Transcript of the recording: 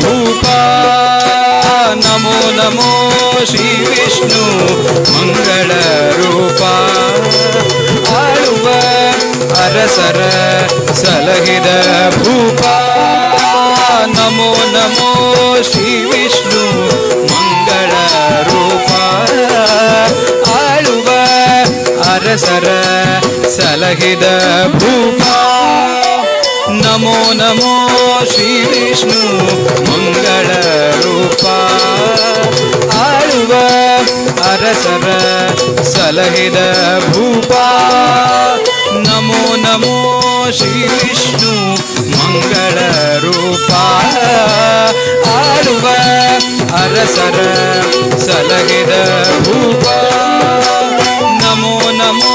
ಭೂಪ ನಮೋ ನಮೋ ಶ್ರೀ ವಿಷ್ಣು ಮಂಗಳ ರೂಪ ಆಳುವ ಅರಸರ ಸಲಹಿದ ಭೂಪ ನಮೋ ನಮೋ ಶ್ರೀ ವಿಷ್ಣು ಮಂಗಳ ರೂಪ ಆಳುವ ಅರಸರ ಸಲಹಿದ ಭೂಪ ನಮೋ ನಮೋ ಶ್ರೀ ವಿಷ್ಣು ಮಂಗಳ ರೂಪ ಆಳುವ ಅರಸರ ಸಲಹಿದ ಭೂಪ ನಮೋ ನಮೋ ಶ್ರೀ ವಿಷ್ಣು ಮಂಗಳ ರೂಪ ಆಳುವ ಅರಸರ ಸಲಹಿದ ಭೂಪ ನಮೋ ನಮೋ